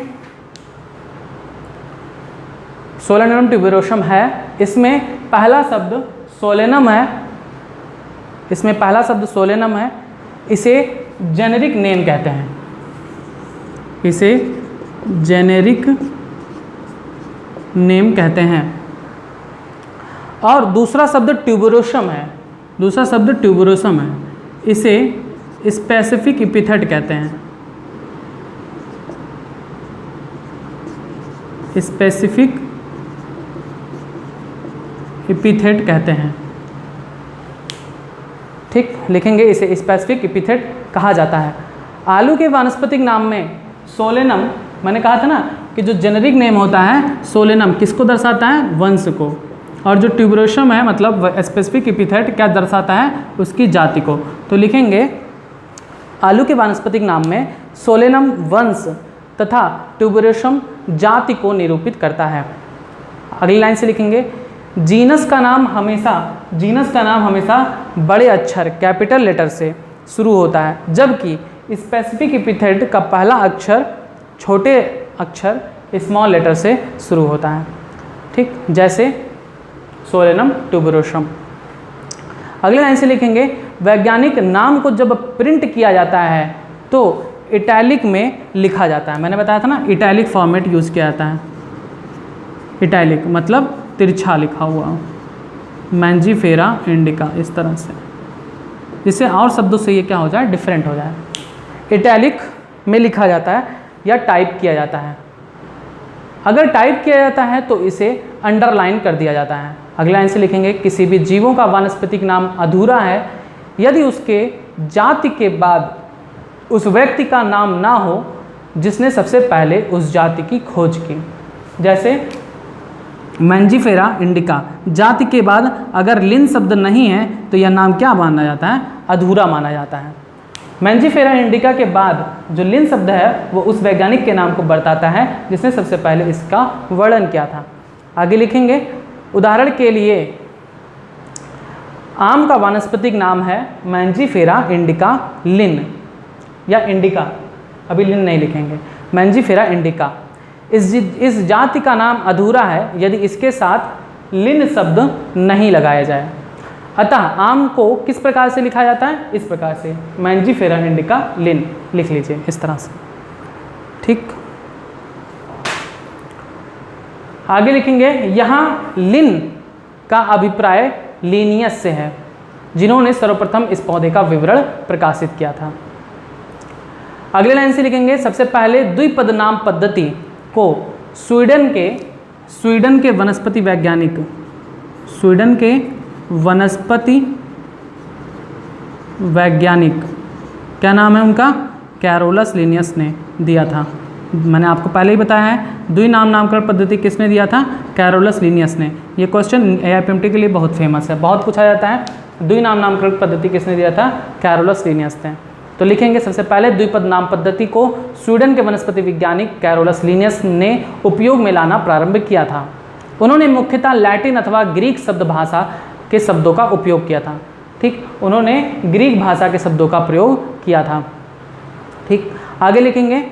सोलेनम ट्यूबेरोसम है, इसमें पहला शब्द सोलेनम है, इसमें पहला शब्द सोलेनम है। इसे जेनेरिक नेम कहते हैं, इसे जेनेरिक नेम कहते हैं। और दूसरा शब्द ट्यूबेरोसम है, दूसरा शब्द ट्यूबेरोसम है, इसे स्पेसिफिक एपिथेट कहते हैं, स्पेसिफिक एपिथेट कहते हैं। ठीक, लिखेंगे इसे स्पेसिफिक एपिथेट कहा जाता है। आलू के वानस्पतिक नाम में सोलेनम, मैंने कहा था ना कि जो जेनेरिक नेम होता है सोलेनम किसको दर्शाता है? वंश को। और जो ट्यूबेरोसम है मतलब स्पेसिफिक एपिथेट क्या दर्शाता है? उसकी जाति को। तो लिखेंगे आलू के वानस्पतिक नाम में सोलेनम वंश तथा ट्यूबेरोसम जाति को निरूपित करता है। अगली लाइन से लिखेंगे जीनस का नाम हमेशा बड़े अक्षर कैपिटल लेटर से शुरू होता है, जबकि स्पेसिफिक एपिथेट का पहला अक्षर छोटे अक्षर स्मॉल लेटर से शुरू होता है, ठीक, जैसे सोलेनम ट्यूबरोसम। अगले लाइन से लिखेंगे वैज्ञानिक नाम को जब प्रिंट किया जाता है तो इटैलिक में लिखा जाता है। मैंने बताया था ना, इटैलिक फॉर्मेट यूज़ किया जाता है। इटैलिक मतलब तिरछा लिखा हुआ, मैंजीफेरा इंडिका, इस तरह से, जिससे और शब्दों से ये क्या हो जाए, डिफरेंट हो जाए। इटैलिक में लिखा जाता है या टाइप किया जाता है। अगर टाइप किया जाता है तो इसे अंडरलाइन कर दिया जाता है। अगले लाइन से लिखेंगे किसी भी जीवों का वानस्पतिक नाम अधूरा है यदि उसके जाति के बाद उस व्यक्ति का नाम ना हो जिसने सबसे पहले उस जाति की खोज की। जैसे मैंजीफेरा इंडिका, जाति के बाद अगर लिन शब्द नहीं है तो यह नाम क्या माना जाता है, अधूरा माना जाता है। मैंजीफेरा इंडिका के बाद जो लिन शब्द है वो उस वैज्ञानिक के नाम को बताता है जिसने सबसे पहले इसका वर्णन किया था। आगे लिखेंगे उदाहरण के लिए आम का वानस्पतिक नाम है मैंजीफेरा इंडिका लिन या इंडिका, अभी लिन नहीं लिखेंगे, मैंजीफेरा इंडिका। इस जाति का नाम अधूरा है यदि इसके साथ लिन शब्द नहीं लगाया जाए। अतः आम को किस प्रकार से लिखा जाता है, इस प्रकार से, मैंजीफेरा इंडिका लिन लिख लीजिए इस तरह से, ठीक। आगे लिखेंगे यहाँ लिन का अभिप्राय लीनियस से है जिन्होंने सर्वप्रथम इस पौधे का विवरण प्रकाशित किया था। अगले लाइन से लिखेंगे सबसे पहले द्विपद नाम पद्धति को स्वीडन के वनस्पति वैज्ञानिक, स्वीडन के वनस्पति वैज्ञानिक, क्या नाम है उनका, कैरोलस लिनियस ने दिया था। मैंने आपको पहले ही बताया है द्विनाम नामकरण पद्धति किसने दिया था, कैरोलस लिनियस ने। ये क्वेश्चन AIPMT के लिए बहुत फेमस है, बहुत पूछा जाता है, द्विनाम नामकरण पद्धति किसने दिया था, कैरोलस लिनियस ने। तो लिखेंगे सबसे पहले द्विपद नाम पद्धति को स्वीडन के वनस्पति वैज्ञानिक कैरोलस लिनियस ने उपयोग में लाना प्रारंभ किया था। उन्होंने मुख्यतः लैटिन अथवा ग्रीक शब्द भाषा के शब्दों का उपयोग किया था, ठीक, उन्होंने ग्रीक भाषा के शब्दों का प्रयोग किया था, ठीक। आगे लिखेंगे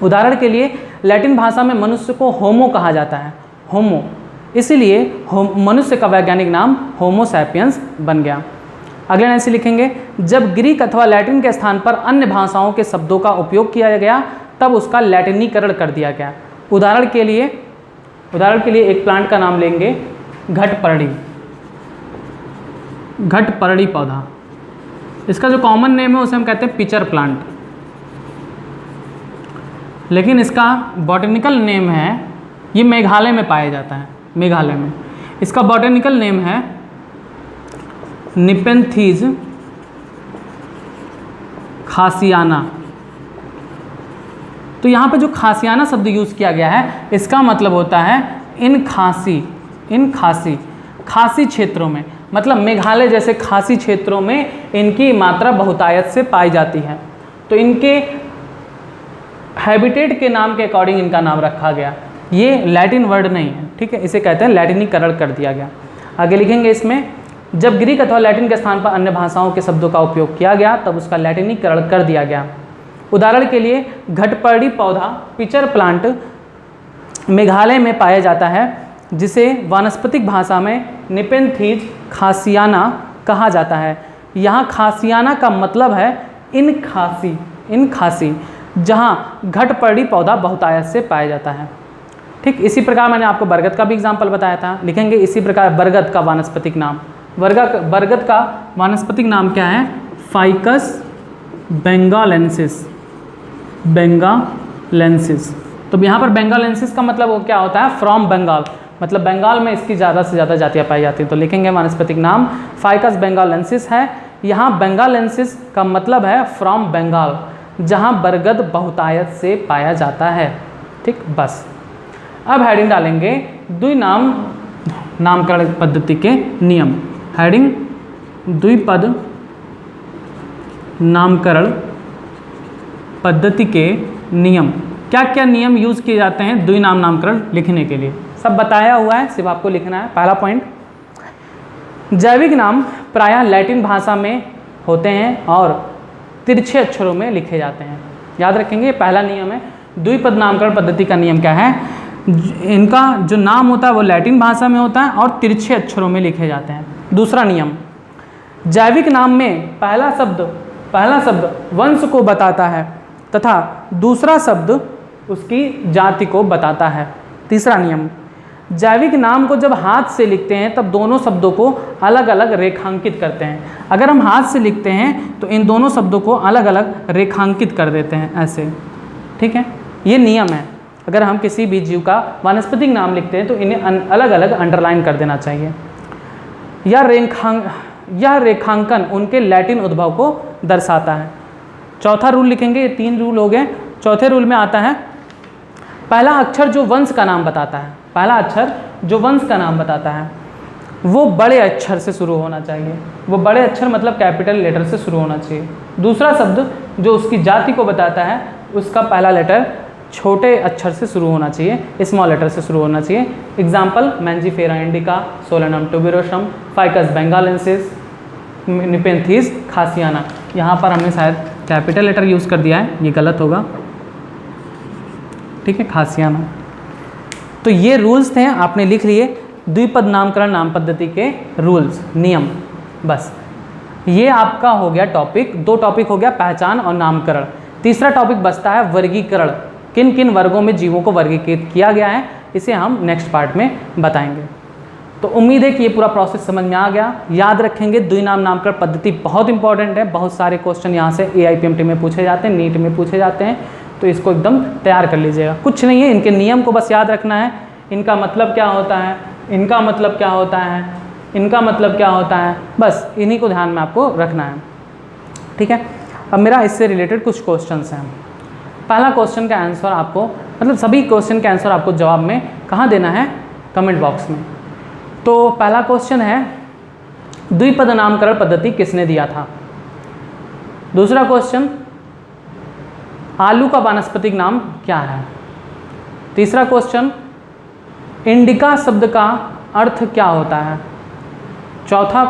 उदाहरण के लिए लैटिन भाषा में मनुष्य को होमो कहा जाता है, होमो, इसलिए मनुष्य का वैज्ञानिक नाम होमो सैपियंस बन गया। अगले लाइन से लिखेंगे जब ग्रीक अथवा लैटिन के स्थान पर अन्य भाषाओं के शब्दों का उपयोग किया गया तब उसका लैटिनीकरण कर दिया गया। उदाहरण के लिए एक प्लांट का नाम लेंगे घटपर्णी पौधा, इसका जो कॉमन नेम है उसे हम कहते हैं पिचर प्लांट, लेकिन इसका बॉटनिकल नेम है, ये मेघालय में पाया जाता है, मेघालय में इसका बॉटनिकल नेम है निपेंथीज खासियाना। तो यहाँ पे जो खासियाना शब्द यूज़ किया गया है इसका मतलब होता है इन खासी क्षेत्रों में, मतलब मेघालय जैसे खासी क्षेत्रों में इनकी मात्रा बहुतायत से पाई जाती है, तो इनके हैबिटेट के नाम के अकॉर्डिंग इनका नाम रखा गया। ये लैटिन वर्ड नहीं है, ठीक है, इसे कहते हैं लैटिनीकरण कर दिया गया। आगे लिखेंगे इसमें जब ग्रीक अथवा लैटिन के स्थान पर अन्य भाषाओं के शब्दों का उपयोग किया गया तब उसका लैटिनीकरण कर दिया गया। उदाहरण के लिए घटपर्णी पौधा पिचर प्लांट मेघालय में पाया जाता है जिसे वानस्पतिक भाषा में निपेंथीज खासियाना कहा जाता है। यहाँ खासियाना का मतलब है इन खासी, जहाँ घटपर्णी पौधा बहुतायत से पाया जाता है, ठीक। इसी प्रकार मैंने आपको बरगद का भी एग्जाम्पल बताया था। लिखेंगे इसी प्रकार बरगद का वानस्पतिक नाम, बरगद का वानस्पतिक नाम क्या है, फाइकस बेंगालेंसिस। तो यहाँ पर बेंगालेंसिस का मतलब वो क्या होता है, फ्रॉम बंगाल, मतलब बंगाल में इसकी ज़्यादा से ज़्यादा जातियाँ पाई जाती हैं। तो लिखेंगे वानस्पतिक नाम फाइकस बेंगालेंसिस है। यहाँ बेंगालेंसिस का मतलब है फ्रॉम बंगाल, जहाँ बरगद बहुतायत से पाया जाता है, ठीक। बस अब हेडिंग डालेंगे द्विनाम नामकरण पद्धति के नियम। हेडिंग द्विपद नामकरण पद्धति के नियम, क्या क्या नियम यूज़ किए जाते हैं द्विनाम नामकरण लिखने के लिए, सब बताया हुआ है, सिर्फ आपको लिखना है। पहला पॉइंट, जैविक नाम प्रायः लैटिन भाषा में होते हैं और तिरछे अक्षरों में लिखे जाते हैं। याद रखेंगे, पहला नियम है, द्विपद नामकरण पद्धति का नियम क्या है? इनका जो नाम होता है वो लैटिन भाषा में होता है और तिरछे अक्षरों में लिखे जाते हैं। दूसरा नियम, जैविक नाम में पहला शब्द वंश को बताता है तथा दूसरा शब्द उसकी जाति को बताता है। तीसरा नियम, जैविक नाम को जब हाथ से लिखते हैं तब दोनों शब्दों को अलग अलग रेखांकित करते हैं। अगर हम हाथ से लिखते हैं तो इन दोनों शब्दों को अलग अलग रेखांकित कर देते हैं ऐसे, ठीक है, ये नियम है। अगर हम किसी भी जीव का वानस्पतिक नाम लिखते हैं तो इन्हें अलग अलग अंडरलाइन कर देना चाहिए। यह रेखांकन उनके लैटिन उद्भव को दर्शाता है। चौथा रूल लिखेंगे, ये 3 रूल हो गए। चौथे रूल में आता है, पहला अक्षर जो वंश का नाम बताता है, पहला अक्षर जो वंश का नाम बताता है वो बड़े अक्षर से शुरू होना चाहिए। वो बड़े अक्षर मतलब कैपिटल लेटर से शुरू होना चाहिए। दूसरा शब्द जो उसकी जाति को बताता है उसका पहला लेटर छोटे अक्षर से शुरू होना चाहिए, स्मॉल लेटर से शुरू होना चाहिए। Example, Mangifera indica, Solanum tuberosum, Ficus benghalensis, Nepenthes khasiana. यहाँ पर हमने शायद कैपिटल लेटर यूज़ कर दिया है, ये गलत होगा, ठीक है, खासियाना। तो ये रूल्स थे, आपने लिख लिए द्विपद नामकरण नाम पद्धति के रूल्स, नियम। बस ये आपका हो गया टॉपिक। 2 टॉपिक हो गया, पहचान और नामकरण। तीसरा टॉपिक बचता है वर्गीकरण। किन किन वर्गों में जीवों को वर्गीकृत किया गया है, इसे हम नेक्स्ट पार्ट में बताएंगे। तो उम्मीद है कि ये पूरा प्रोसेस समझ में आ गया। याद रखेंगे, द्विनाम नामकरण पद्धति बहुत इंपॉर्टेंट है। बहुत सारे क्वेश्चन यहाँ से AIPMT में पूछे जाते हैं, नीट में पूछे जाते हैं, तो इसको एकदम तैयार कर लीजिएगा। कुछ नहीं है, इनके नियम को बस याद रखना है। इनका मतलब क्या होता है, इनका मतलब क्या होता है, इनका मतलब क्या होता है, बस इन्हीं को ध्यान में आपको रखना है, ठीक है। अब मेरा इससे रिलेटेड कुछ क्वेश्चंस हैं। पहला क्वेश्चन का आंसर आपको, मतलब सभी क्वेश्चन के आंसर आपको जवाब में कहाँ देना है, कमेंट बॉक्स में। तो पहला क्वेश्चन है, द्विपद नामकरण पद्धति किसने दिया था? दूसरा क्वेश्चन, आलू का वानस्पतिक नाम क्या है? तीसरा क्वेश्चन, इंडिका शब्द का अर्थ क्या होता है? चौथा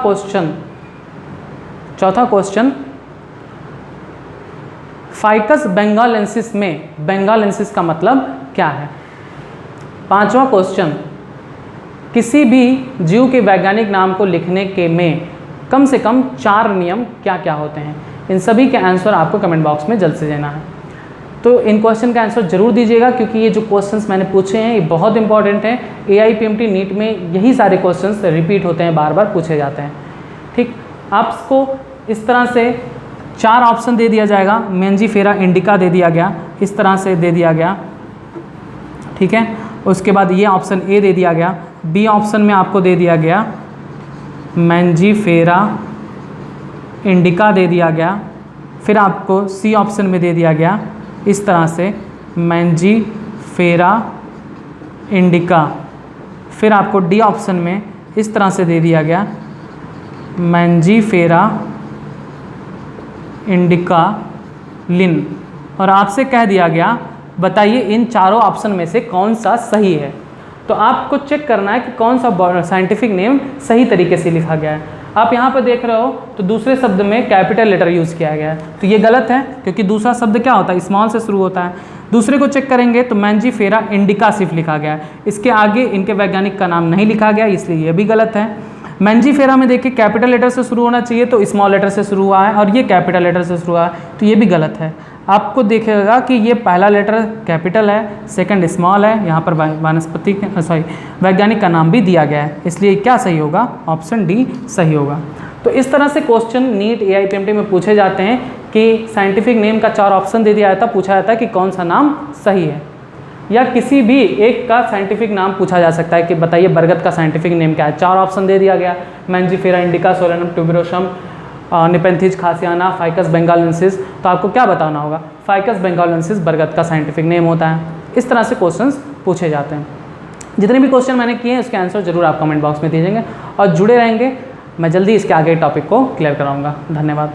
क्वेश्चन, फाइकस बेंगालेंसिस में बेंगालेंसिस का मतलब क्या है? पांचवा क्वेश्चन, किसी भी जीव के वैज्ञानिक नाम को लिखने के में कम से कम 4 नियम क्या क्या होते हैं? इन सभी के आंसर आपको कमेंट बॉक्स में जल्द से देना है। तो इन क्वेश्चन का आंसर जरूर दीजिएगा, क्योंकि ये जो क्वेश्चंस मैंने पूछे हैं ये बहुत इंपॉर्टेंट हैं। AIPMT नीट में यही सारे क्वेश्चंस रिपीट होते हैं, बार बार पूछे जाते हैं, ठीक। आपको इस तरह से 4 ऑप्शन दे दिया जाएगा। मैंजीफेरा इंडिका दे दिया गया, इस तरह से दे दिया गया, ठीक है। उसके बाद ये ऑप्शन A दे दिया गया, B ऑप्शन में आपको दे दिया गया मैंजीफेरा इंडिका दे दिया गया, फिर आपको C ऑप्शन में दे दिया गया इस तरह से मैंजीफेरा इंडिका, फिर आपको D ऑप्शन में इस तरह से दे दिया गया मैंजीफेरा इंडिका लिन, और आपसे कह दिया गया बताइए इन चारों ऑप्शन में से कौन सा सही है। तो आपको चेक करना है कि कौन सा साइंटिफिक नेम सही तरीके से लिखा गया है। आप यहाँ पर देख रहे हो तो दूसरे शब्द में कैपिटल लेटर यूज़ किया गया है, तो ये गलत है, क्योंकि दूसरा शब्द क्या होता है, स्मॉल से शुरू होता है। दूसरे को चेक करेंगे तो मैंजीफेरा इंडिका सिर्फ लिखा गया है, इसके आगे इनके वैज्ञानिक का नाम नहीं लिखा गया, इसलिए ये भी गलत है। मैंजीफेरा में देखिए कैपिटल लेटर से शुरू होना चाहिए, तो स्मॉल लेटर से शुरू हुआ है, और ये कैपिटल लेटर से शुरू हुआ है, तो ये भी गलत है। आपको देखेगा कि ये पहला लेटर कैपिटल है, सेकंड स्मॉल है, यहाँ पर वानस्पति वैज्ञानिक का नाम भी दिया गया है, इसलिए क्या सही होगा, ऑप्शन D सही होगा। तो इस तरह से क्वेश्चन नीट AIPMT में पूछे जाते हैं कि साइंटिफिक नेम का 4 ऑप्शन दे दिया जाता है, पूछा जाता है कि कौन सा नाम सही है, या किसी भी एक का साइंटिफिक नाम पूछा जा सकता है कि बताइए बरगद का साइंटिफिक नेम क्या है। 4 ऑप्शन दे दिया गया, Mangifera indica, Solanum tuberosum, Nepenthes khasiana, Ficus benghalensis, तो आपको क्या बताना होगा, फाइकस बेंगालेंसिस बरगद का साइंटिफिक नेम होता है। इस तरह से क्वेश्चंस पूछे जाते हैं। जितने भी क्वेश्चन मैंने किए हैं उसके आंसर जरूर आप कमेंट बॉक्स में दीजिएंगे और जुड़े रहेंगे। मैं जल्दी इसके आगे टॉपिक को क्लियर कराऊंगा। धन्यवाद।